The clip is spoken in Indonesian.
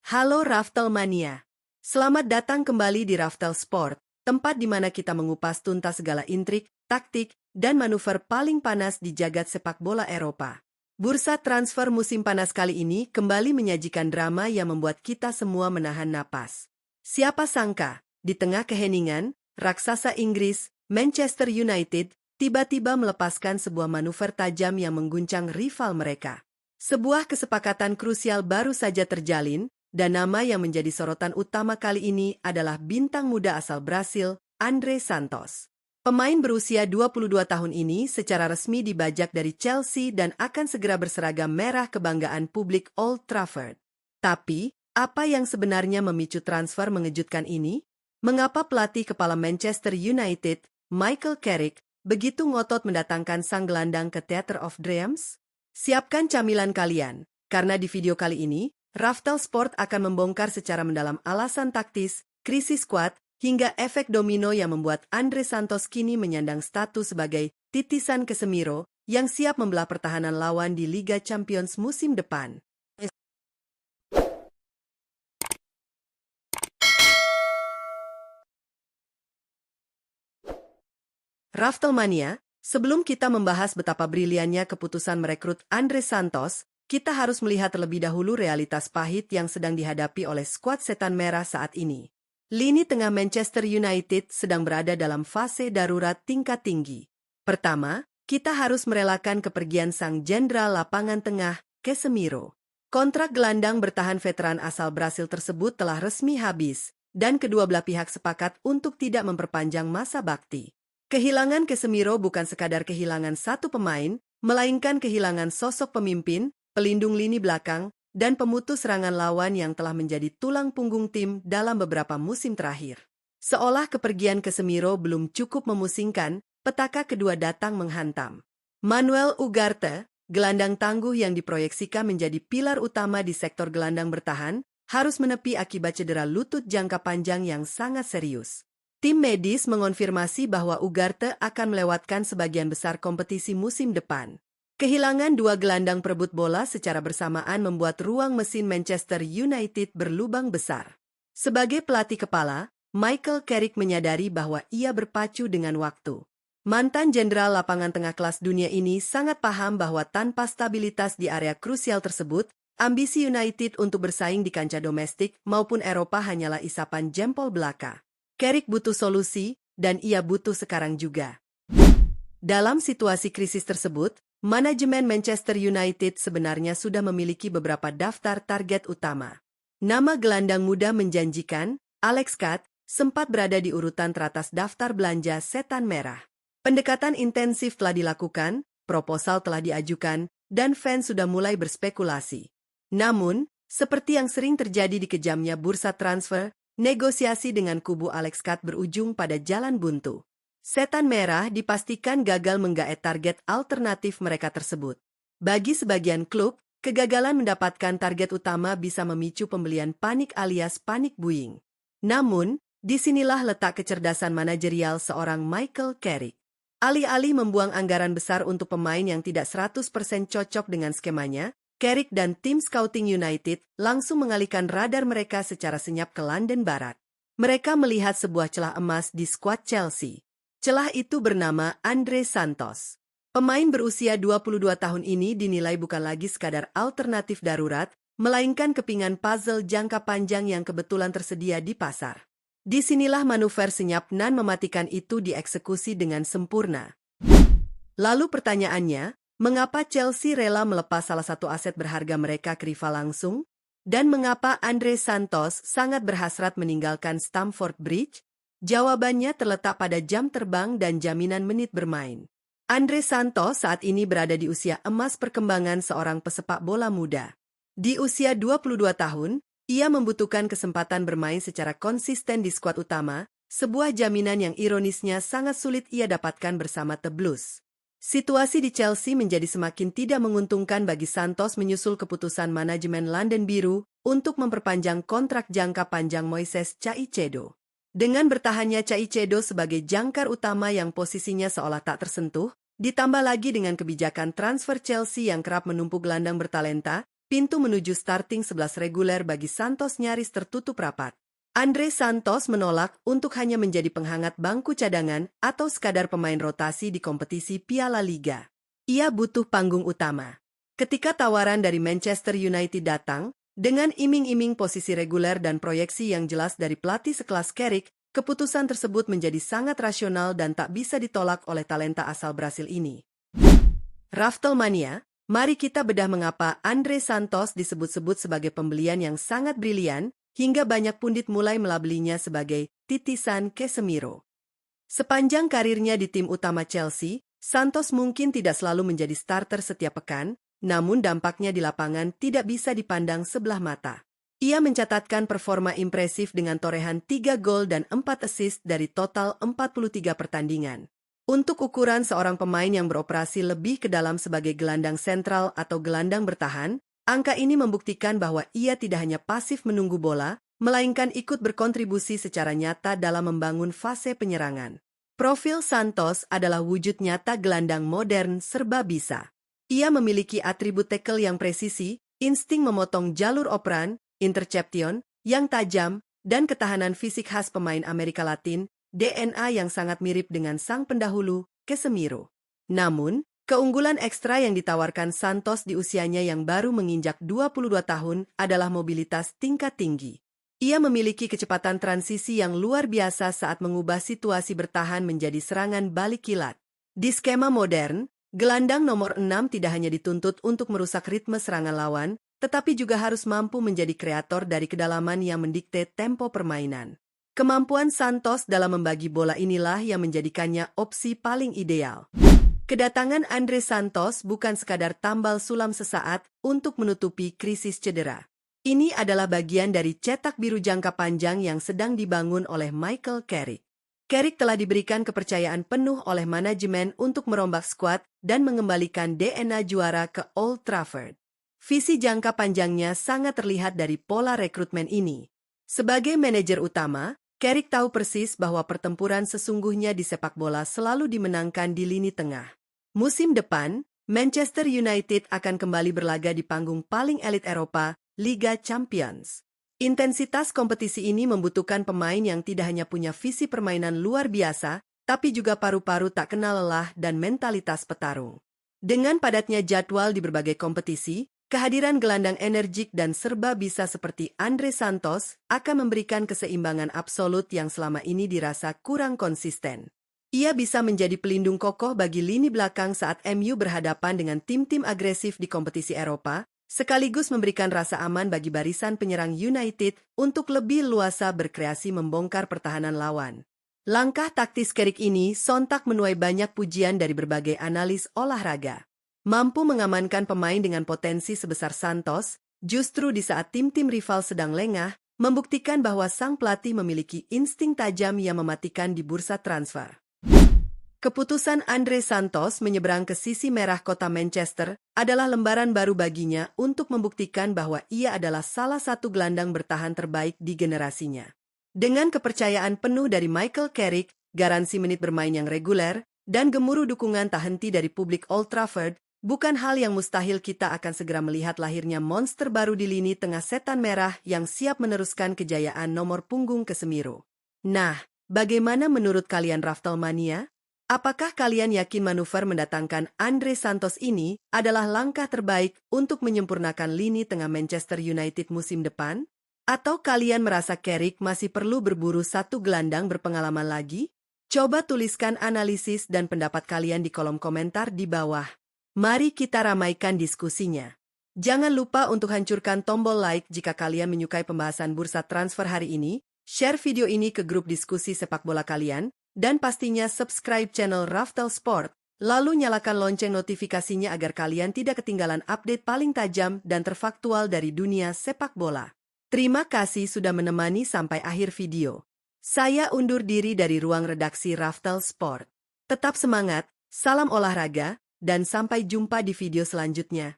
Halo Raftel Mania. Selamat datang kembali di Raftel Sport, tempat di mana kita mengupas tuntas segala intrik, taktik, dan manuver paling panas di jagat sepak bola Eropa. Bursa transfer musim panas kali ini kembali menyajikan drama yang membuat kita semua menahan napas. Siapa sangka, di tengah keheningan, raksasa Inggris, Manchester United, tiba-tiba melepaskan sebuah manuver tajam yang mengguncang rival mereka. Sebuah kesepakatan krusial baru saja terjalin, dan nama yang menjadi sorotan utama kali ini adalah bintang muda asal Brasil, André Santos. Pemain berusia 22 tahun ini secara resmi dibajak dari Chelsea dan akan segera berseragam merah kebanggaan publik Old Trafford. Tapi, apa yang sebenarnya memicu transfer mengejutkan ini? Mengapa pelatih kepala Manchester United, Michael Carrick, begitu ngotot mendatangkan sang gelandang ke Theatre of Dreams? Siapkan camilan kalian, karena di video kali ini, Raftel Sport akan membongkar secara mendalam alasan taktis, krisis squad, hingga efek domino yang membuat André Santos kini menyandang status sebagai titisan Casemiro yang siap membelah pertahanan lawan di Liga Champions musim depan. Raftel Mania, sebelum kita membahas betapa briliannya keputusan merekrut André Santos, kita harus melihat terlebih dahulu realitas pahit yang sedang dihadapi oleh skuad setan merah saat ini. Lini tengah Manchester United sedang berada dalam fase darurat tingkat tinggi. Pertama, kita harus merelakan kepergian sang jenderal lapangan tengah, Casemiro. Kontrak gelandang bertahan veteran asal Brasil tersebut telah resmi habis, dan kedua belah pihak sepakat untuk tidak memperpanjang masa bakti. Kehilangan Casemiro bukan sekadar kehilangan satu pemain, melainkan kehilangan sosok pemimpin, pelindung lini belakang, dan pemutus serangan lawan yang telah menjadi tulang punggung tim dalam beberapa musim terakhir. Seolah kepergian Casemiro belum cukup memusingkan, petaka kedua datang menghantam. Manuel Ugarte, gelandang tangguh yang diproyeksikan menjadi pilar utama di sektor gelandang bertahan, harus menepi akibat cedera lutut jangka panjang yang sangat serius. Tim medis mengonfirmasi bahwa Ugarte akan melewatkan sebagian besar kompetisi musim depan. Kehilangan dua gelandang perebut bola secara bersamaan membuat ruang mesin Manchester United berlubang besar. Sebagai pelatih kepala, Michael Carrick menyadari bahwa ia berpacu dengan waktu. Mantan jenderal lapangan tengah kelas dunia ini sangat paham bahwa tanpa stabilitas di area krusial tersebut, ambisi United untuk bersaing di kancah domestik maupun Eropa hanyalah isapan jempol belaka. Carrick butuh solusi, dan ia butuh sekarang juga. Dalam situasi krisis tersebut, manajemen Manchester United sebenarnya sudah memiliki beberapa daftar target utama. Nama gelandang muda menjanjikan, Alex Scott, sempat berada di urutan teratas daftar belanja setan merah. Pendekatan intensif telah dilakukan, proposal telah diajukan, dan fans sudah mulai berspekulasi. Namun, seperti yang sering terjadi di kejamnya bursa transfer, negosiasi dengan kubu Alex Scott berujung pada jalan buntu. Setan merah dipastikan gagal menggaet target alternatif mereka tersebut. Bagi sebagian klub, kegagalan mendapatkan target utama bisa memicu pembelian panik alias panik buying. Namun, disinilah letak kecerdasan manajerial seorang Michael Carrick. Alih-alih membuang anggaran besar untuk pemain yang tidak 100% cocok dengan skemanya, Carrick dan tim scouting United langsung mengalihkan radar mereka secara senyap ke London Barat. Mereka melihat sebuah celah emas di skuad Chelsea. Celah itu bernama André Santos. Pemain berusia 22 tahun ini dinilai bukan lagi sekadar alternatif darurat, melainkan kepingan puzzle jangka panjang yang kebetulan tersedia di pasar. Disinilah manuver senyap nan mematikan itu dieksekusi dengan sempurna. Lalu pertanyaannya, mengapa Chelsea rela melepas salah satu aset berharga mereka ke rival langsung? Dan mengapa André Santos sangat berhasrat meninggalkan Stamford Bridge? Jawabannya terletak pada jam terbang dan jaminan menit bermain. André Santos saat ini berada di usia emas perkembangan seorang pesepak bola muda. Di usia 22 tahun, ia membutuhkan kesempatan bermain secara konsisten di skuad utama, sebuah jaminan yang ironisnya sangat sulit ia dapatkan bersama The Blues. Situasi di Chelsea menjadi semakin tidak menguntungkan bagi Santos menyusul keputusan manajemen London Biru untuk memperpanjang kontrak jangka panjang Moises Caicedo. Dengan bertahannya Caicedo sebagai jangkar utama yang posisinya seolah tak tersentuh, ditambah lagi dengan kebijakan transfer Chelsea yang kerap menumpuk gelandang bertalenta, pintu menuju starting 11 reguler bagi Santos nyaris tertutup rapat. Andre Santos menolak untuk hanya menjadi penghangat bangku cadangan atau sekadar pemain rotasi di kompetisi Piala Liga. Ia butuh panggung utama. Ketika tawaran dari Manchester United datang, dengan iming-iming posisi reguler dan proyeksi yang jelas dari pelatih sekelas Carrick, keputusan tersebut menjadi sangat rasional dan tak bisa ditolak oleh talenta asal Brasil ini. Raftelmania, mari kita bedah mengapa Andre Santos disebut-sebut sebagai pembelian yang sangat brilian, hingga banyak pundit mulai melabelinya sebagai titisan Casemiro. Sepanjang karirnya di tim utama Chelsea, Santos mungkin tidak selalu menjadi starter setiap pekan, namun dampaknya di lapangan tidak bisa dipandang sebelah mata. Ia mencatatkan performa impresif dengan torehan 3 gol dan 4 assist dari total 43 pertandingan. Untuk ukuran seorang pemain yang beroperasi lebih ke dalam sebagai gelandang sentral atau gelandang bertahan, angka ini membuktikan bahwa ia tidak hanya pasif menunggu bola, melainkan ikut berkontribusi secara nyata dalam membangun fase penyerangan. Profil Santos adalah wujud nyata gelandang modern serba bisa. Ia memiliki atribut tackle yang presisi, insting memotong jalur operan, interception yang tajam, dan ketahanan fisik khas pemain Amerika Latin, DNA yang sangat mirip dengan sang pendahulu, Casemiro. Namun, keunggulan ekstra yang ditawarkan Santos di usianya yang baru menginjak 22 tahun adalah mobilitas tingkat tinggi. Ia memiliki kecepatan transisi yang luar biasa saat mengubah situasi bertahan menjadi serangan balik kilat. Di skema modern, gelandang nomor 6 tidak hanya dituntut untuk merusak ritme serangan lawan, tetapi juga harus mampu menjadi kreator dari kedalaman yang mendikte tempo permainan. Kemampuan Santos dalam membagi bola inilah yang menjadikannya opsi paling ideal. Kedatangan Andre Santos bukan sekadar tambal sulam sesaat untuk menutupi krisis cedera. Ini adalah bagian dari cetak biru jangka panjang yang sedang dibangun oleh Michael Carrick. Carrick telah diberikan kepercayaan penuh oleh manajemen untuk merombak skuad dan mengembalikan DNA juara ke Old Trafford. Visi jangka panjangnya sangat terlihat dari pola rekrutmen ini. Sebagai manajer utama, Carrick tahu persis bahwa pertempuran sesungguhnya di sepak bola selalu dimenangkan di lini tengah. Musim depan, Manchester United akan kembali berlaga di panggung paling elit Eropa, Liga Champions. Intensitas kompetisi ini membutuhkan pemain yang tidak hanya punya visi permainan luar biasa, tapi juga paru-paru tak kenal lelah dan mentalitas petarung. Dengan padatnya jadwal di berbagai kompetisi, kehadiran gelandang energik dan serba bisa seperti Andre Santos akan memberikan keseimbangan absolut yang selama ini dirasa kurang konsisten. Ia bisa menjadi pelindung kokoh bagi lini belakang saat MU berhadapan dengan tim-tim agresif di kompetisi Eropa, sekaligus memberikan rasa aman bagi barisan penyerang United untuk lebih luasa berkreasi membongkar pertahanan lawan. Langkah taktis Carrick ini sontak menuai banyak pujian dari berbagai analis olahraga. Mampu mengamankan pemain dengan potensi sebesar Santos, justru di saat tim-tim rival sedang lengah, membuktikan bahwa sang pelatih memiliki insting tajam yang mematikan di bursa transfer. Keputusan Andre Santos menyeberang ke sisi merah kota Manchester adalah lembaran baru baginya untuk membuktikan bahwa ia adalah salah satu gelandang bertahan terbaik di generasinya. Dengan kepercayaan penuh dari Michael Carrick, garansi menit bermain yang reguler, dan gemuruh dukungan tak henti dari publik Old Trafford, bukan hal yang mustahil kita akan segera melihat lahirnya monster baru di lini tengah setan merah yang siap meneruskan kejayaan nomor punggung Casemiro. Nah, bagaimana menurut kalian Raftelmania? Apakah kalian yakin manuver mendatangkan Andre Santos ini adalah langkah terbaik untuk menyempurnakan lini tengah Manchester United musim depan? Atau kalian merasa Carrick masih perlu berburu satu gelandang berpengalaman lagi? Coba tuliskan analisis dan pendapat kalian di kolom komentar di bawah. Mari kita ramaikan diskusinya. Jangan lupa untuk hancurkan tombol like jika kalian menyukai pembahasan bursa transfer hari ini, share video ini ke grup diskusi sepak bola kalian, dan pastinya subscribe channel Raftel Sport, lalu nyalakan lonceng notifikasinya agar kalian tidak ketinggalan update paling tajam dan terfaktual dari dunia sepak bola. Terima kasih sudah menemani sampai akhir video. Saya undur diri dari ruang redaksi Raftel Sport. Tetap semangat, salam olahraga, dan sampai jumpa di video selanjutnya.